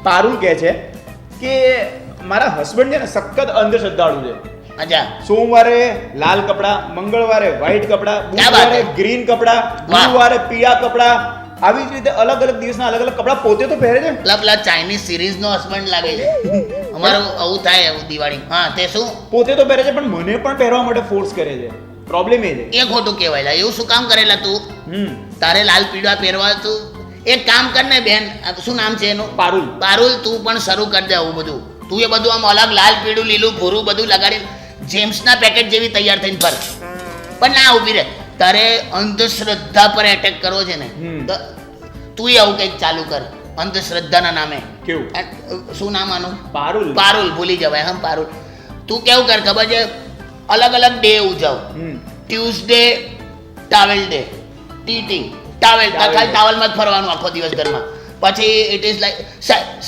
પારુલ કહે છે કે મારા હસબન્ડ છે ને સખત અંધશ્રદ્ધાળુ છે. અચ્છા, સોમવારે લાલ કપડા, મંગળવારે વ્હાઈટ કપડા, બુધવારે ગ્રીન કપડા, ગુરુવારે પીળા કપડા, આવી જ રીતે અલગ અલગ દિવસના અલગ અલગ કપડા પોતે તો પહેરે છે. પેલા ચાઇનીઝ સિરીઝ નો હસબન્ડ લાગે છે. અમારું આવું થાય એવું દિવાળી. હા, તે શું પોતે તો પહેરે છે પણ મને પણ પહેરવા માટે ફોર્સ કરે છે. પ્રોબ્લેમ એ છે. એ ખોટું કહેવાય. એવું શું કામ કરેલા તું? તારે લાલ પીળા પહેરવા તું એક કામ કર ને બેન, શું નામ છે એનું? પારુલ. પારુલ, તું પણ શરૂ કરી દે આવું બધું. તું એ બધું આમ અલગ લાલ પીળું લીલું ભૂરું બધું લગાડીને જેમ્સના પેકેટ જેવી તૈયાર થઈને ફર. પણ ના, ઊભી રહે. તારે અંધશ્રદ્ધા પર એટેક કરવો છે ને તો તું આવું કંઈક ચાલુ કર અંધશ્રદ્ધાના નામે. કેવું? શું નામ આનું? પારુલ. પારુલ ભૂલી જવાય. હા, પારુલ. તું કેવું કર ખબર છે? અલગ અલગ ડે ઉજવ. ટ્યુઝડે ટાવેલ ડે, ટીટી ટાવેલ, ખાલી ટાવલમાં જ ફરવાનું આખો દિવસ ઘરમાં. પછી it is like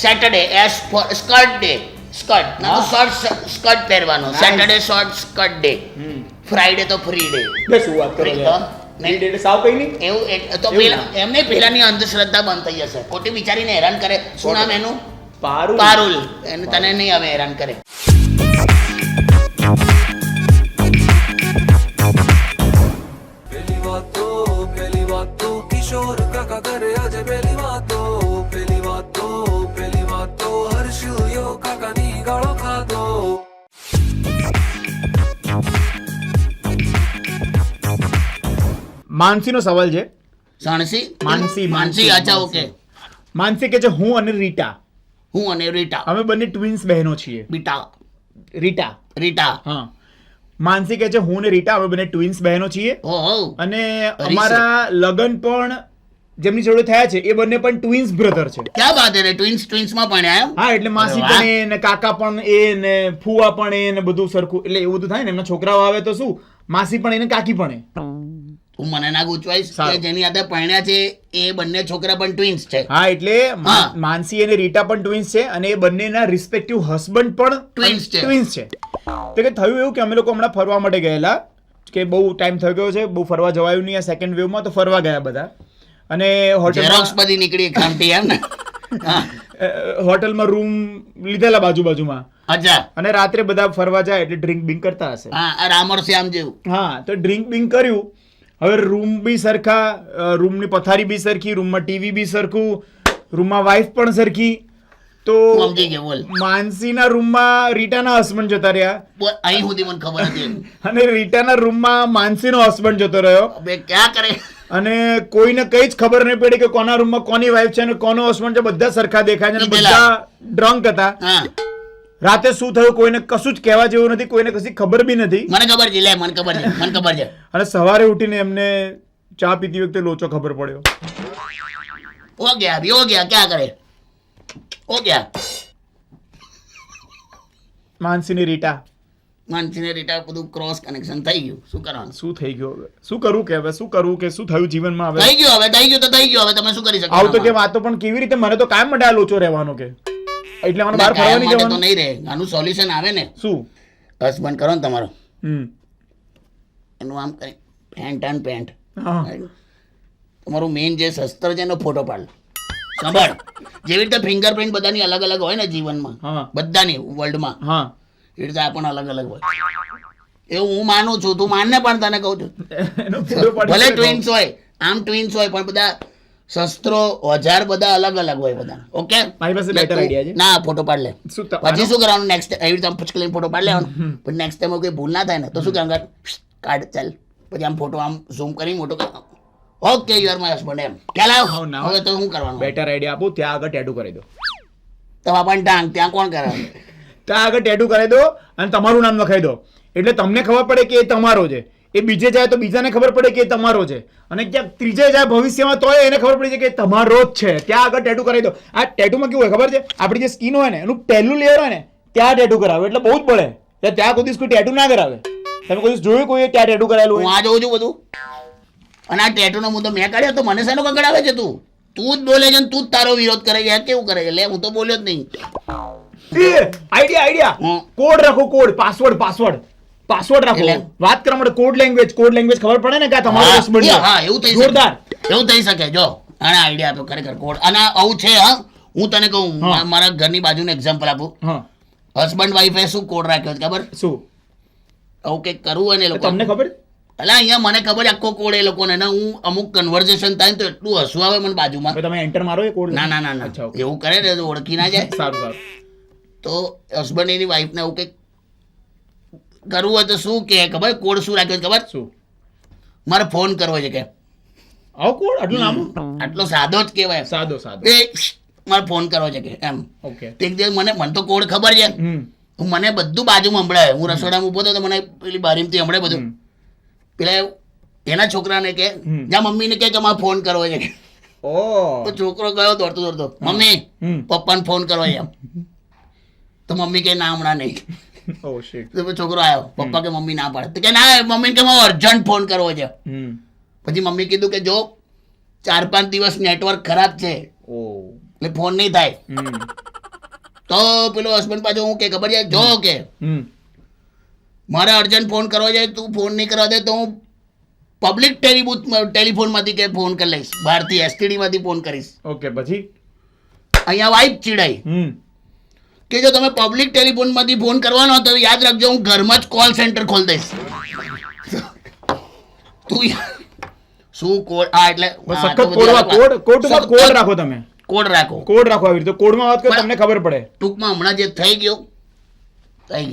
Saturday as for skirt day, skirt ના શોર્ટ સ્કર્ટ પહેરવાનો. Saturday short skirt day, Friday તો ફ્રી ડે. શું વાત કરો છો? ફ્રી ડે સાવ કઈ નહીં એવું તો એમને પહેલાની અંધશ્રદ્ધા બંધ થઈ જશે. ખોટી વિચારીને હેરાન કરે. શું નામ એનું? પારુલ. પારુલ. એને તને નહીં હવે હેરાન કરે. કિશોર કાકા કરે આજે પેલી વાતો હર્ષયો કાકાની ગાળો ખાધો. માનસીનો સવાલ છે. સાણસી? માનસી. અચ્છા, ઓકે. માનસી કે છે હું અને રીટા, હું અને રીટા. અમે બંને ટ્વિન્સ બહેનો છીએ. રીટા. હા. માનસી કે છે હું ને રીટા અમે બંને ટ્વિન્સ બહેનો છીએ અને અમારા લગ્ન પણ જેમની જોડે થયા છે એ બંને પણ ટ્વિન્સ બ્રધર છે. ક્યાં વાત છે? ટ્વિન્સ માં ભણ્યા એમ? હા, એટલે માસી પણ એ ને કાકા પણ એ ને ફુવા પણ એ ને બધું સરખું, એટલે એવું બધું થાય ને. એમના છોકરાઓ આવે તો શું, માસી પણ એને કાકી પણ એ. તું મને ના ગુચવાઈશ કે જેની સાથે પરણ્યા છે એ બંને છોકરા પણ ટ્વિન્સ છે. હા, એટલે માનસી અને રીટા પણ ટ્વિન્સ છે અને એ બંનેના રિસ્પેક્ટિવ હસબન્ડ પણ ટ્વિન્સ છે. તો કે થયું એવું કે અમે લોકો હમણાં ફરવા માટે ગયેલા, કે બહુ ટાઈમ થઈ ગયો છે, બહુ ફરવા જવાયું નહીં આ સેકન્ડ વેવમાં, તો ફરવા ગયા બધા અને બધી નીકળી ખામટી એમ ને. હોટલમાં રૂમ લીધેલા બાજુમાં. અચ્છા. અને રાત્રે બધા ફરવા જાય એટલે ડ્રિંક બિંક કરતા હશે. હા, રામર શ્યામ જેવું. હા, તો ડ્રિંક બિંક કર્યું. હવે રૂમ બી સરખા, રૂમની પથારી બી સરખી, રૂમમાં ટીવી બી સરખું, રૂમમાં વાઈફ પણ સરખી. તો માનસીના રૂમમાં રીટાના હસબન્ડ જતા રહ્યા. અહીં સુધી મને ખબર હતી. અને રીટાના રૂમમાં માનસીનો હસબન્ડ જતો રહ્યો. ક્યાં કરે? અને કોઈને કઈ જ ખબર નહીં પડી કે કોના રૂમમાં કોની વાઈફ છે અને કોનો હસબન્ડ છે. બધા સરખા દેખાય છે, બધા ડ્રંક હતા. રાતે શું થયું કોઈને કશું જ કહેવા જેવું નથી, કોઈને કશી ખબર બી નથી. મને ખબર છે. મને ખબર છે. અને સવારે ઉઠીને એમને ચા પીતી વખતે લોચો ખબર પડ્યો. હો ગયા ક્યાં કરે? હો ગયા માનસીની રીટા બધું ક્રોસ કનેક્શન થઈ ગયું. શું કરવાનું? શું થઈ ગયું હવે? શું કરવું કે શું થયું જીવનમાં? હવે થઈ ગયું. હવે તમે શું કરી શકો? આવું તો કે વાતો પણ કેવી રીતે? મને તો કાયમ માટે આ લોચો રહેવાનો કે એટલે મને બહાર ફરવા નહીં જવાનું. તો નહીં રહે. આનું સોલ્યુશન આવે ને. શું? હસબન્ડ કરો ને તમારો, એનું આમ કરી પેન્ટ તમારું મેઇન જે શસ્ત્ર છે એનો ફોટો પાડ. ખબર? જેવી રીતે ફિંગરપ્રિન્ટ બધાની અલગ અલગ હોય ને જીવનમાં, બધાની વર્લ્ડમાં, એ રીતે આ પણ અલગ અલગ હોય. એવું હું માનું છું. તું માનને પણ તને કહું છું. ભલે ટ્વિન્સ હોય, આમ ટ્વિન્સ હોય, પણ બધા શસ્ત્રો ઓજાર બધા અલગ અલગ હોય બધા. ઓકે, મારી પાસે બેટર આઈડિયા છે. ના, ફોટો પાડ લે. પછી શું કરવાનું? નેક્સ્ટ એવી રીતે પૂછકલીને ફોટો પાડ લેવાનો. પણ નેક્સ્ટ ટાઈમ કોઈ ભૂલ ના થાય ને તો શું કરવાનું? કાઢ ચાલ. પછી આમ ફોટો આમ ઝૂમ કરી મોટો કર. Okay, you are my husband એમ. ખ્યાલ આવ્યો? હવે તો શું કરવાનું? બેટર આઈડિયા આપું. ત્યાં આગળ ટેટુ કરી દો. તો બાપા ટાંગ ત્યાં કોણ કરાવે? ત્યાં આગળ ટેટુ કરી દો અને તમારું નામ લખાઈ દો. એટલે તમને ખબર પડે કે એ તમારો છે. એ બીજે જાય તો બીજાને ખબર પડે કે એ તમારો છે. અને ક્યાંક ત્રીજે જાય ભવિષ્યમાં તો એને ખબર પડી છે કે તમારો જ છે. ત્યાં આગળ ટેટુ કરાવી દો. આ ટેટુમાં કેવું હોય ખબર છે? આપણી જે સ્કિન હોય ને એનું પહેલું લેયર હોય ને ત્યાં ટેટુ કરાવે એટલે બહુ જ પડે. ત્યાં કોઈ કોઈ ટેટુ ના કરાવે. તમે કોઈ જોયું કોઈ ત્યાં ટેટુ કરાયેલું? હું આ જોઉં છું બધું. અને આ ટેટુનો મુદ્દો મેં કાઢ્યો તો મને શેનો કકડાવે છે? તું જ બોલે છે ને તું જ તારો વિરોધ કરે છે. કેવું કરે છે? લે, હું તો બોલ્યો જ નહીં. આઈડિયા કોડ રાખો. કોડ, પાસવર્ડ રાખો. વાત કરવા માટે કોડ લેંગ્વેજ ખબર પડે ને કે તમારો હસબન્ડ છે. હા, એવું થઈ શકે. જો આને આઈડિયા આપ્યો ખરેખર. કોડ અને આવું છે. હા, હું તને કહું, મારા ઘરની બાજુનું એક્ઝામ્પલ આપું. હા હસબન્ડ વાઈફે શું કોડ રાખ્યો છે ખબર? શું આવું કંઈક કરવું હોય ને એ લોકો, તમને ખબર? એટલે અહીંયા મને ખબર છે આખો કોડ એ લોકોને, ને હું અમુક કન્વર્ઝેશન થાય ને તો એટલું હસવું આવે મને બાજુમાં. હવે તમે એન્ટર મારો એ કોડ. ના ના ના ના, અચ્છા, okay. એવું કરે ને તો ઓળખી ના જાય. સારું સારું. તો હસબન્ડ એની વાઈફને એવું કંઈક કરવું હોય તો શું કે ખબર? કોડ શું રાખ્યો છે ખબર? શું? મારે ફોન કરવો છે કે. આવો કોડ આટલું નામ? આટલો સાદો જ કહેવાય. સાદો સાદો. એ મારે ફોન કરવો છે કે એમ. ઓકે. તે એક દિવસ મને તો કોડ ખબર છે, મને બધું બાજુમાં સંભળાય. હું રસોડામાં ઊભો હતો તો મને પેલી બારીમાંથી સંભળાય બધું. પેલા એના છોકરાને કે જ્યાં મમ્મીને કે મારે ફોન કરવો છે. તો છોકરો ગયો દોડતો દોડતો, મમ્મી પપ્પાને ફોન કરવો છે એમ. તો મમ્મી કે ના હમણાં નહીં. ઓ શિટ. તો પછી છોકરો આવ્યો, પપ્પા કે મમ્મી ના પાડે, તો કે ના મમ્મીને કે મારે અર્જન્ટ ફોન કરવો છે. પછી મમ્મી કીધું કે જો 4-5 દિવસ નેટવર્ક ખરાબ છે એટલે ફોન નહીં થાય. તો પેલો હસબન્ડ પાછો હું કે ખબર છે, જો કે મારે અર્જન્ટ ફોન કરવો છે, તું ફોન નહીં કરવા દે તો હું પબ્લિક ટેલિફોનમાંથી કે ફોન કરી લઈશ, બહારથી STD માંથી ફોન કરીશ. ઓકે. પછી અહીંયા વાઈફ ચીડાઈ કે જો તમે પબ્લિક ટેલિફોનમાંથી ફોન કરવાનો તો યાદ રાખજો હું ઘરમાં જ કોલ સેન્ટર ખોલી દઈશ. તું શું કોડ? હા એટલે સખત કોડ રાખો તમે. કોડ રાખો, કોડ રાખો. આવી રીતે કોડમાં વાત કરો, તમને ખબર પડે. ટૂંકમાં હમણાં જે થઈ ગયું થઈ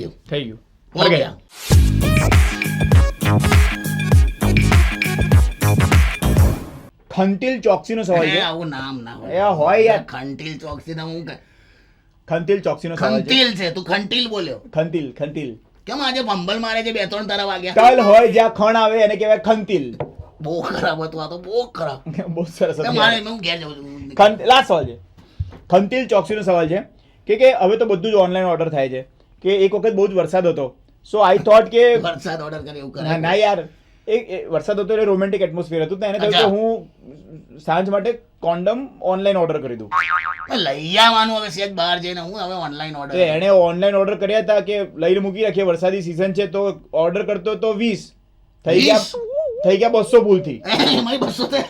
ગયું. હો ગયા. ખંતિલ ચોકસીનો સવાલ છે. આવું નામ ના એ હોય યાર. ખંટીલ ચોકસી ના હું ખંતિલ ચોકસીનો સવાલ છે. ખંતીલ છે, તું ખંટીલ બોલ્યો. ખંતિલ. કેમ આજે ફંબલ મારે છે 2-3 તારા વાગ્યા? તલ હોય જ્યાં ખણ આવે એને કહેવાય ખંતિલ. બહુ ખરાબ હતું આ તો, બહુ ખરાબ. બહુ સરસ હતું. મારે હું ઘેર જાઉં છું. લાસ્ટ સવાલ છે. ખંતિલ ચોકસીનો સવાલ છે કે હવે તો બધું જ ઓનલાઈન ઓર્ડર થાય છે, કે એક વખત બહુ જ વરસાદ હતો, સો આઈ થોટ કે વરસાદ ઓર્ડર કરે એવું કરે? ના યાર, એક વરસાદ હતો એટલે રોમેન્ટિક એટમોસ્ફિયર હતું, તો એને થયું કે હું સાંજ માટે કોન્ડમ ઓનલાઈન ઓર્ડર કરી દઉં. લઈ આવવાનું હવે સેજ બહાર જઈને, હું હવે ઓનલાઈન ઓર્ડર. એણે ઓનલાઈન ઓર્ડર કર્યા હતા કે લઈને મૂકી રાખીએ, વરસાદી સિઝન છે તો ઓર્ડર કરતો તો 20 થઈ ગયા 200 ભૂલથી. એમાં 200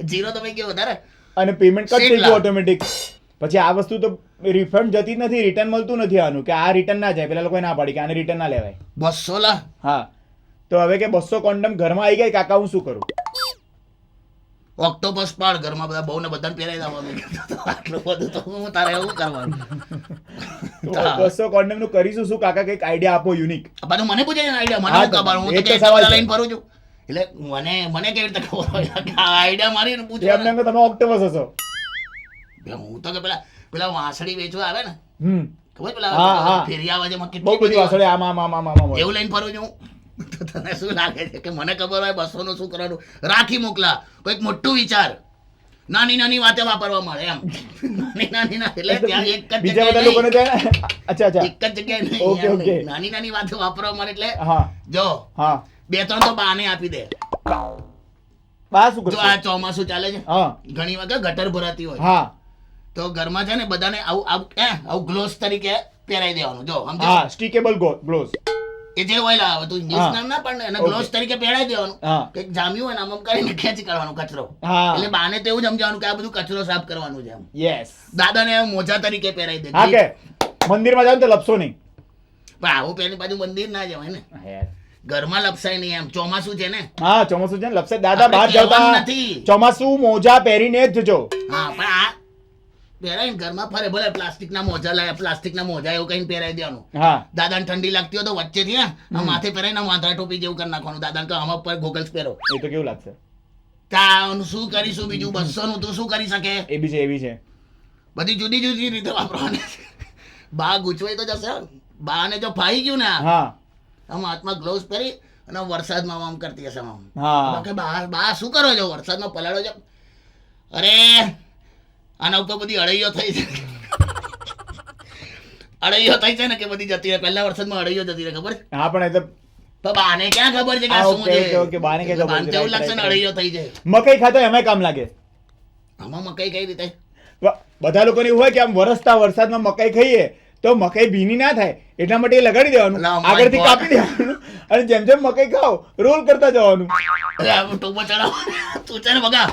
જીરો તો ભાઈ કે વધારે, અને પેમેન્ટ કટ થઈ ગયું ઓટોમેટિક. પછી આ વસ્તુ તો રિફંડ જતી જ નથી, રિટર્ન મળતું નથી આનું, કે આ રિટર્ન ના જાય. પેલા લોકોએ ના પાડી કે આને રિટર્ન ના લેવાય. 200 લા? હા. તો હવે કે 200 કોન્ડમ ઘરમાં આવી ગઈ, કાકા હું શું કરું? ઓક્ટોપસ પાડ ઘરમાં, બધા બહુ ને બધાને પહેરાઈ દેવાનું. આટલું બધું તો હું તારે એવું કરવાનું. 200 કોન્ડમ નું કરીશું શું કાકા? કઈક આઈડિયા આપો યુનિક. પાછું મને પૂછે આઈડિયા, મને ખબર, હું તો સવાલ લઈને ફરું છું. એટલે મને કેવી રીતે ખબર હોય આઈડિયા મારી ને પૂછે? એમને તમે ઓક્ટોપસ હશો. હું તો કે પેલા વાંસળી વેચવા આવે ને, ખબર પેલા ફેરી આવે છે, બહુ બધી વાસળી આમાં એવું લઈને ફરું છું. તો તને શું લાગે છે કે મને ખબર હોય 200 નું શું કરવાનું? રાખી મોકલા, કોઈક મોટું વિચાર, નાની નાની વાતે વાપરવા મળે એમ. નાની એટલે ત્યાં એક જ બીજા બધા લોકોને અચ્છા એક જ જગ્યાએ નહીં, નાની નાની વાતે વાપરવા મળે. એટલે જો 2-3 તો બાને આપી દે. બા શું જો આ ચોમાસું ચાલે છે, ઘણી વખત ગટર ભરાતી હોય, હા, તો ઘરમાં છે ને બધાને આવું ગ્લોવ્સ તરીકે પહેરાઈ દેવાનું. જો હા, સ્ટીકેબલ ગ્લોવ્સ, એ જે હોય લાવે તું ઇંગ્લિશ નામ ના પણ એને ગ્લોવ્સ તરીકે પહેરાઈ દેવાનું. કંઈક જામ્યું હોય ને આમ કરીને ખેંચી કાઢવાનો કચરો. એટલે બાને તો એવું સમજાવવાનું કે આ બધું કચરો સાફ કરવાનું છે એમ. યસ. દાદાને મોજા તરીકે પહેરાઈ દે. હા, કે મંદિરમાં જાવ તો લપસો નહીં. પણ આવું પહેરી પાછું મંદિર ના જવાય ને, ઘરમાં લપસાય નહીં એમ. ચોમાસું છે ને. હા, ચોમાસું છે ને, લપસાય. દાદા બહાર જતા નથી, ચોમાસું મોજા પહેરીને જ જજો. હા, પણ આ પહેરાઈને ઘરમાં ફરે, ભલે પ્લાસ્ટિકના મોજા લાયા, પ્લાસ્ટિકના મોજા એવું કઈ પહેરાઈ દેવાનું. હા, દાદાને ઠંડી લાગતી હોય તો વચ્ચેથી આ માથે પહેરાઈને વાંધા ટોપી જેવું કરી નાખવાનું. દાદાને કહો આમાં પર ગોગલ્સ પહેરો. એ તો કેવું લાગશે? તાનું શું કરીશું બીજું? 200 નું તું શું કરી શકે? એ બી છે. બધી જુદી જુદી રીતે વાપરવાની. બા ગૂંચવાઈ તો જશે. બાને જો ફાઈ ગયું ને, હા, આમ હાથમાં ગ્લોવ્સ પહેરી અને વરસાદમાં આમ કરતી હશે આમ. હા, બાકી બા શું કરો છો? વરસાદમાં પલાળો છો? અરે આના ઉપર બધી અળૈયો થઈ છે. અળૈયો થઈ છે ને કે બધી જતી રહે. પહેલા વરસાદમાં અળૈયો જતી રહે, ખબર? હા, પણ એ તો બાને ક્યાં ખબર છે કે આ શું છે? ઓકે, બાને કે ખબર છે. એવું લાગશે ને અળૈયો થઈ જાય. મકઈ ખાતો એમાંય કામ લાગે. આમાં મકઈ કઈ રીતે? બધા લોકોને એવું હોય કે આમ વરસતા વરસાદમાં મકઈ ખાઈએ તો મકઈ ભીની ના થાય એટલા માટે એ લગાડી દેવાનું, આગળથી કાપી દેવાનું, અને જેમ જેમ મકઈ ખાઓ રોલ કરતા જવાનું. ટોપો ચડાવ તું છે ને બગા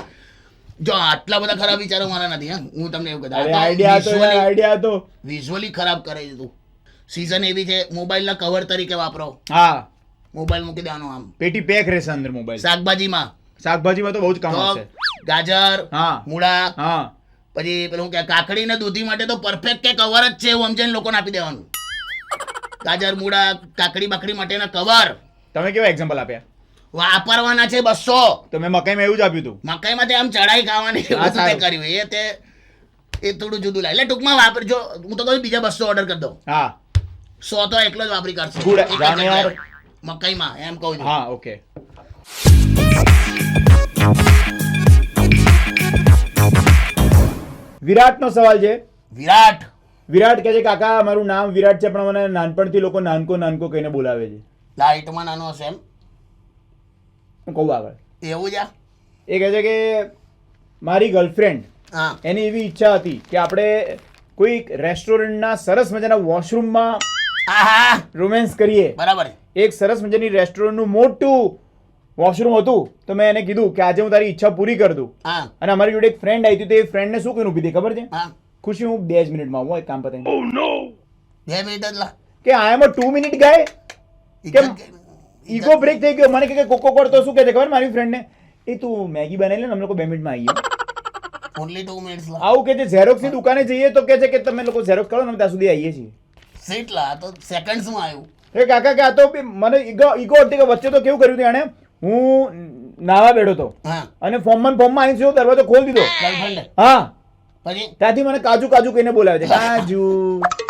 જો આટલા બધા ખરાબ વિચારો મારા નથી. હા, હું તમને એવું અરે આઈડિયા હતો યાર, આઈડિયા હતો. વિઝ્યુઅલી ખરાબ કરે છે તું. સીઝન એવી છે, મોબાઈલના કવર તરીકે વાપરો. હા, મોબાઈલ મૂકી દેવાનો આમ પેટી પેક રહેશે અંદર મોબાઈલ. શાકભાજીમાં તો બહુ જ કામ તો આવશે. ગાજર, હા. મૂળા, હા, પછી પેલું કે કાકડી ને દૂધી માટે તો પરફેક્ટ કે કવર જ છે એવું સમજીને લોકોને આપી દેવાનું. ગાજર, મૂળા, કાકડી બાકડી માટેના કવર તમે કેવા એક્ઝામ્પલ આપ્યા? વાપરવાના છે 200. તો મેં મકાઈમાં એવું જ આપ્યું હતું. મકાઈમાં તે આમ ચડાઈ ખાવાની હા, બધું તે સારું. કર્યું એ થોડું જુદું લાગે. એટલે ટૂંકમાં વાપરજો. હું તો કહું બીજા 200 ઓર્ડર કરી દઉં. હા 100 તો એકલો જ વાપરી કાઢશે. Good. એક જ જાને યાર. જગ્યાએ. મકાઈમાં એમ કહું છું. હા, ઓકે. વિરાટનો સવાલ છે. વિરાટ કહે છે કાકા મારું નામ વિરાટ છે પણ મને નાનપણથી લોકો નાનકો નાનકો કહીને બોલાવે છે. લાઈટમાં નાનો હશે એમ હું કહું આગળ. એવું છે. એ કહે છે કે મારી ગર્લફ્રેન્ડ હા એની એવી ઈચ્છા હતી કે આપણે કોઈ રેસ્ટોરન્ટના સરસ મજાના વોશરૂમમાં આહા રોમેન્સ કરીએ. બરાબર. એક સરસ મજાની રેસ્ટોરન્ટનું મોટું વોશરૂમ હતું તો મેં એને કીધું કે આજે હું તારી ઈચ્છા પૂરી કરી દઉં. હા અને અમારી જોડે એક ફ્રેન્ડ આવી હતી તો એ ફ્રેન્ડને શું કહીને ઊભી હતી ખબર છે? હા ખુશી હું 2 જ મિનિટમાં આવું એક કામ પતાવીને. 2 મિનિટ જ લા. કે આઈ એમ અ 2 મિનિટ ગાય. કેમ ઈગો બ્રેક થઈ ગયો. મને કે કોકો કોડ તો શું કહે છે ખબર મારી ફ્રેન્ડને? એ તું મેગી બનાવી લે ને અમે લોકો 2 મિનિટમાં આવીએ. ઓન્લી 2 મિનિટ્સ લા. આવું કે છે ઝેરોક્સ ની દુકાને જઈએ તો કે છે કે તમે લોકો ઝેરોક્સ કરો ને અમે ત્યાં સુધી આવીએ છીએ. સીટ લા તો સેકન્ડ્સમાં આવ્યું. એ કાકા કે આ તો મને ઈગો હતી કે વચ્ચે તો કેવું કર્યું હતું એણે હું નાવા બેઠો હતો હા અને ફોર્મમાં આવીને જો દરવાજો ખોલી દીધો. ગર્લફ્રેન્ડ હા પછી ત્યાંથી મને કાજુ કાજુ કહીને બોલાવે છે કાજુ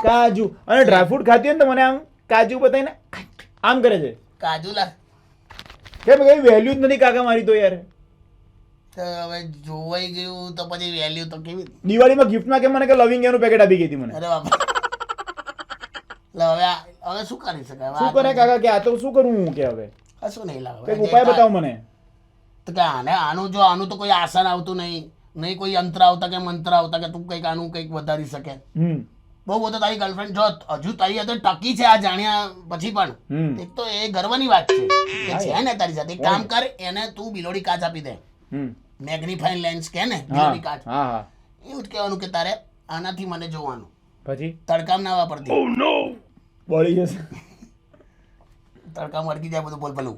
કાજુ અને ડ્રાયફ્રૂટ ખાતી હોય ને તો મને આમ કાજુ બતાવીને આમ કરે છે. કાજુ લા. કેમ કઈ વેલ્યુ જ નથી કાકા મારી તો યાર. તો હવે જોવાઈ ગયું તો પછી વેલ્યુ તો કેવી. દિવાળીમાં ગિફ્ટમાં કે મને કે લવિંગ એનું પેકેટ આપી ગઈ હતી મને. અરે બાપા. લા હવે શું કરી શકાય? શું કરે કાકા કે આ તો શું કરું હું કે હવે કશું નહીં લાવે. કઈક ઉપાય બતાવો મને. તો કે આનું તો કોઈ આસન આવતું નહીં કોઈ યંત્ર આવતા કે મંત્ર આવતા કે તું કંઈક આનું કંઈક વધારી શકે. બહુ બધો તારી ગર્લફ્રેન્ડ જો હજુ તારી સાથે ટકી છે આ જાણ્યા પછી પણ એક તો એ ગર્વની વાત છે કે છે ને તારી સાથે. એક કામ કર એને તું બિલોડી કાચ આપી દે. મેગ્નિફાઈંગ લેન્સ કે ને બિલોડી કાચ. એવું જ કહેવાનું કે તારે આનાથી મને જોવાનું. પછી તડકામ ના વાપરતી. બળી જશે. તડકામ વળગી જાય બધું બોલ પેલું.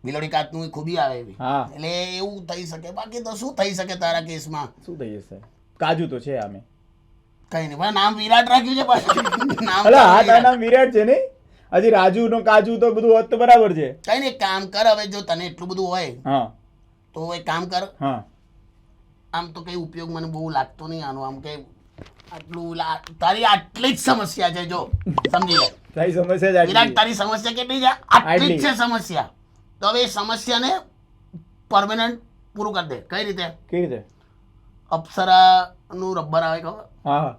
બિલોડી કાચનું ખૂબી આવે એવી. એટલે એવું થઈ શકે. બાકી તો શું થઈ શકે તારા કેસમાં? શું થઈ જશે? કાજુ તો છે આમે કઈ નહીં પણ નામ વિરાટ રાખ્યું છે પાછું. નામ વિરાટ છે ને. હજી રાજુ નો કાજુ તો બધું હોત તો બરાબર છે. કઈ નહીં કામ કર. હવે જો તને એટલું બધું હોય તો એક કામ કર. આમ તો કઈ ઉપયોગ મને બહુ લાગતો નહીં આનો. આમ કે આટલું તારી આટલી જ સમસ્યા છે જો સમજી લે. તારી સમસ્યા વિરાટ તારી સમસ્યા કેટલી છે? આટલી જ છે સમસ્યા. તો હવે એ સમસ્યાને પરમેનન્ટ પૂરું કરી દે. કઈ રીતે? કેવી રીતે? અપ્સરા નું રબર આવે ખબર? હા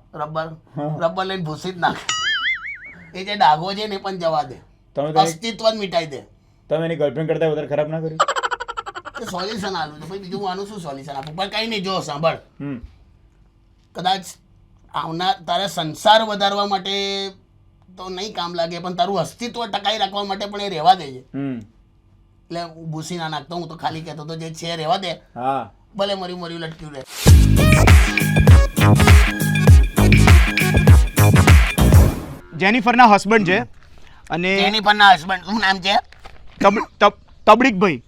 રબર લઈને ભૂસી જ નાખે. એ જે ડાઘો છે ને પણ જવા દે. અસ્તિત્વ જ મિટાઈ દે. તમે એની ગર્લફ્રેન્ડ કરતા વધારે ખરાબ ના કર્યું? સોલ્યુશન આલું તો બીજું હું આનું શું સોલ્યુશન આપું? પણ કઈ નહીં. જો સાંભળ, કદાચ આવનાર તારા સંસાર વધારવા માટે તો નહીં કામ લાગે પણ તારું અસ્તિત્વ ટકાઈ રાખવા માટે પણ એ રહેવા દેજે. એટલે હું ભૂસી ના નાખતો. હું તો ખાલી કહેતો તો જે છે રહેવા દે. ભલે મર્યું લટક્યું રહે. જેનિફરના હસબન્ડ છે અને જેનિફરના હસબન્ડ શું નામ છે? તબડીકભાઈ.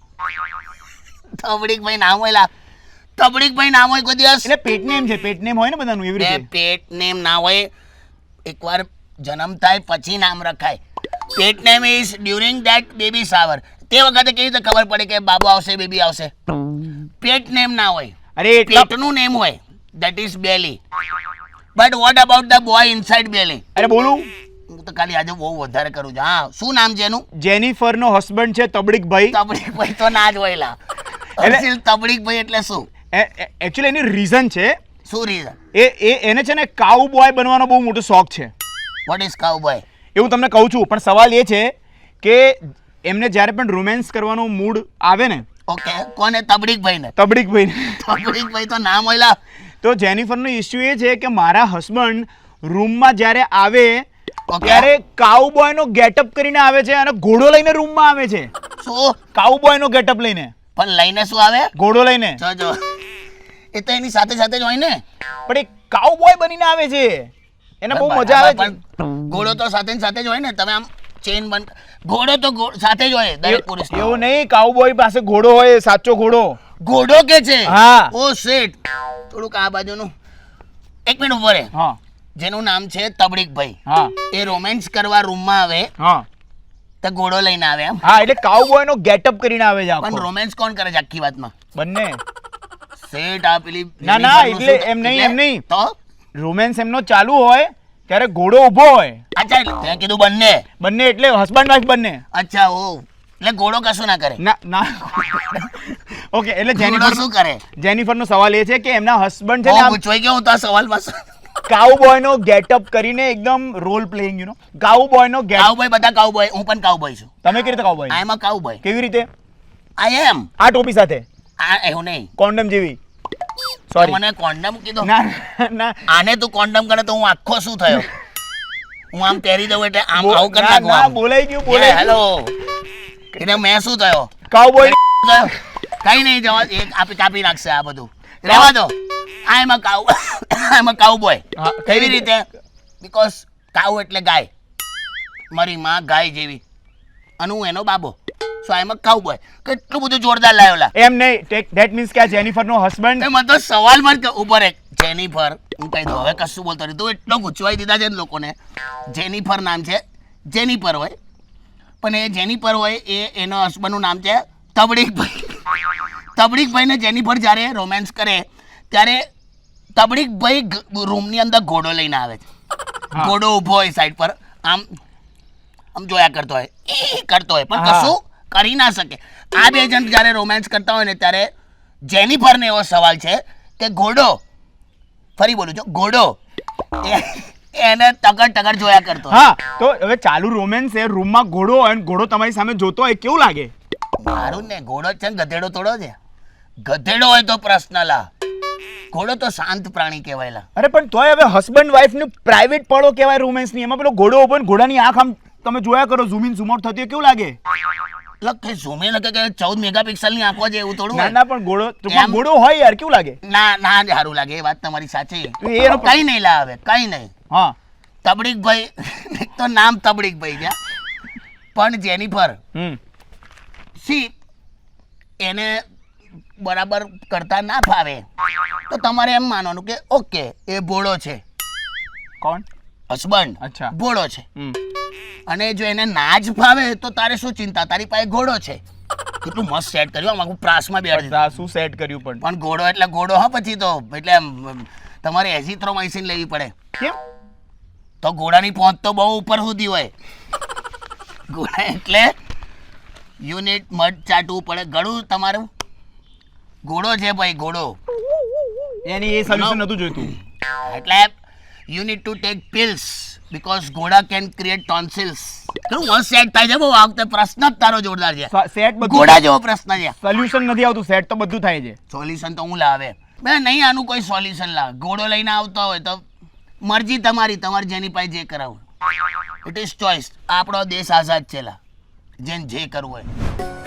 તબડીકભાઈ નામ હોય લા. તબડીકભાઈ નામ હોય કોઈ દિવસ? એટલે પેટ નેમ છે. પેટ નેમ હોય ને બધાનું એવી રીતે. પેટ નેમ ના હોય. એકવાર જન્મ થાય પછી નામ રખાય. Pet name is during that baby shower. તે વખતે કેવી રીતે ખબર પડે કે બાબુ આવશે બેબી આવશે? પેટ નેમ ના હોય. અરે પેટનું નેમ હોય. That is belly. But what about the boy inside belly? અરે બોલું હું તો ખાલી આજે બહુ વધારે કરું છું. હા શું નામ છે એનું? જેનિફરનો હસબન્ડ છે તબડીકભાઈ. તબડીકભાઈ તો ના જ હોય લા. તબડીકભાઈ એટલે શું? એકચ્યુઅલી એની રીઝન છે. શું રીઝન? એને છે ને કાઉ બોય બનવાનો બહુ મોટો શોખ છે. What is cow boy? એવું તમને કહું છું પણ સવાલ એ છે કે એમને જ્યારે પણ રોમેન્સ કરવાનો મૂડ આવે ને. ઓકે કોને? તબડીકભાઈને. તબડીકભાઈ તો નામ હોય લા. તો જેનિફરનો ઇશ્યુ એ છે કે મારા હસબન્ડ રૂમમાં જ્યારે આવે ત્યારે કાઉબોયનો ગેટઅપ કરીને આવે છે અને ઘોડો લઈને રૂમમાં આવે છે. શું? કાઉબોયનો ગેટઅપ લઈને. પણ લઈને શું આવે? ઘોડો લઈને. જો એ તો એની સાથે સાથે જ હોય ને. પણ એ કાઉબોય બનીને આવે છે, એને બહુ મજા આવે છે. પણ ઘોડો તો સાથે ને સાથે જ હોય ને. તમે આમ ચેન બંધ, ઘોડો તો સાથે જ હોય દરેક પુરુષ. એવું નહીં, કાઉબોય પાસે ઘોડો હોય, સાચો ઘોડો. ઘોડો કે છે? હા. ઓ શેટ, થોડુંક આ બાજુનું એક મિનિટ ઉભો રહે. હા જેનું નામ છે તબડીકભાઈ, હા એ રોમેન્સ કરવા રૂમમાં આવે હા તો ઘોડો લઈને આવે એમ. હા, એટલે કાઉબોય નો ગેટઅપ કરીને આવે છે પણ આખો. રોમેન્સ કોણ કરે છે આખી વાતમાં? બંને. શેટ આ પેલી ના, ના, એટલે એમ નહીં, એમ નહીં. તો રોમેન્સ એમનો ચાલુ હોય ત્યારે ઘોડો ઊભો હોય. અચ્છા, એટલે તે કીધું બંને. બંને એટલે હસબન્ડ વાઈફ બંને. અચ્છા, ઓ એટલે ઘોડો કશું ના કરે. ના ના ઓકે, એટલે ઘોડો જેનિફર શું કરે? જેનિફરનો સવાલ એ છે કે એમના હસબન્ડ છે ને બહુ આમ પૂછવાઈ ગયો હું તો આ સવાલમાં. કાઉબોય નો ગેટઅપ કરીને એકદમ role playing, you know cowboy નો ગેટ. કાઉબોય, બધા કાઉબોય, હું પણ કાઉબોય છું. તમે કેવી રીતે કાઉબોય? આઈ એમ અ કાઉબોય. કેવી રીતે? આઈ એમ. આ ટોપી સાથે, આ એવું નહીં. કોન્ડમ જેવી. સોરી, મને કોન્ડમ કીધો. ના ના આને તું કોન્ડમ કરે તો હું આખો શું થયો? હું આમ પહેરી દઉં એટલે આમ આવું કરી ના, નાખું ના, આમ. બોલાઈ ગયું, બોલાઈ ગયું. હેલો, એટલે મેં શું થયો? કાઉબોય થયો? કઈ નહીં, જવા એક કાપી નાખશે આ બધું. રહેવા દો. આઈ એમ અ કાઉ, આઈ એમ અ કાઉબોય. હા, કેવી રીતે? બીકોઝ કાઉ એટલે ગાય, મારી માં ગાય જેવી, અને હું એનો બાબો. સો આઈ એમ અ કાઉબોય. કેટલું બધું જોરદાર લાવેલા. એમ નહીં, ધેટ મીન્સ કે આ જેનિફરનો હસબન્ડ. મને તો સવાલ માં ઉપર એક જેનિફર, હું કહી દઉં હવે કશું બોલતો નહીં. તું એટલો ગુચવાઈ દીધા છે ને લોકોને. જેનિફર નામ છે, જેનિફર હોય, પણ એ જેનિફર હોય એ એનો હસબન્ડનું નામ છે તબડીકભાઈ. તબડીકભાઈ ને જેનિફર જ્યારે રોમેન્સ કરે ત્યારે તબડીકભાઈ રૂમની અંદર ઘોડો લઈને આવે છે. ઘોડો ઊભો હોય સાઈડ પર, આમ આમ જોયા કરતો હોય, કરતો હોય, પણ કશું કરી ના શકે. આ બે જણ જ્યારે રોમેન્સ કરતા હોય ને ત્યારે જેનિફરને એવો સવાલ છે કે ઘોડો, ફરી બોલું છું, ઘોડો એને તગડ તગડ જોયા કરતો હોય. હા, તો હવે ચાલુ રોમેન્સ છે, રૂમમાં ઘોડો હોય અને ઘોડો તમારી સામે જોતો હોય, કેવું લાગે? મારું ને ઘોડો છે ને ગધેડો થોડો છે. ગધેડો હોય તો પ્રશ્ન લા, ઘોડો તો શાંત પ્રાણી કહેવાયેલા. અરે પણ તોય હવે હસબન્ડ વાઈફ નું પ્રાઇવેટ પડો કહેવાય રોમેન્સ ની. એમાં પેલો ઘોડો ઉભો ને ઘોડાની આંખ આમ તમે જોયા કરો, ઝૂમ ઇન ઝૂમ આઉટ થતી હોય, કેવું લાગે? લખે ઝૂમે લખે કે 14 મેગાપિક્સલ ની આંખો છે એવું થોડું ના હોય. ના, પણ ઘોડો એમ? ઘોડો હોય યાર, કેવું લાગે? ના ના, સારું લાગે, એ વાત તમારી સાચી. એનો કઈ નહીં લાવે, કઈ નહીં. હા, તબડીકભાઈ તો નામ તબડીકભાઈ છે, પણ જેનિફર સી એને બરાબર કરતા ના ફાવે તો તમારે એમ માનવાનું કે ઓકે એ ભોળો છે, કોણ? હસબન્ડ અચ્છા. ભોળો છે. અને જો એને ના જ ફાવે તો તારે શું ચિંતા, તારી પાસે ઘોડો છે. કેટલું મસ્ત સેટ કર્યું આમ, પ્રાસમાં બેઠી. શું સેટ કર્યું પણ? પણ ઘોડો એટલે ઘોડો, હા. પછી તો એટલે તમારે એઝિથ્રોમાઇસિન લેવી પડે. કેમ? તો ઘોડાની પહોંચ તો બહુ ઉપર સુધી હોય. ઘોડા એટલે યુનિટ મડ ચાટવું પડે, ગળું તમારું. ઘોડો છે ભાઈ, ઘોડો. એની એ સોલ્યુશન નતું જોઈતું. એટલે you need to take pills because ઘોડા કેન ક્રિએટ ટોન્સિલ્સ. કેવું મસ્ત સેટ થાય છે બહુ. આ વખતે પ્રશ્ન જ તારો જોરદાર છે. સેટ બધું ઘોડા જેવો પ્રશ્ન છે. સોલ્યુશન નથી આવતું, સેટ તો બધું થાય છે. સોલ્યુશન તો હું લાવે બે નહીં, આનું કોઈ સોલ્યુશન લાવે. ઘોડો લઈને આવતો હોય તો મરજી તમારી, તમારે જેની પાસે જે કરાવું. It is choice. આપણો દેશ આઝાદ છે લા, જેને જે કરવું હોય.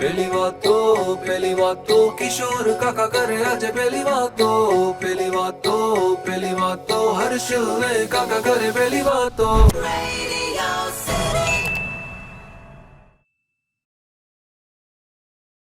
પેલી વાતો કિશોર કાકા કરે આજે પેલી વાતો હર્ષ કાકા કરે પેલી વાતો.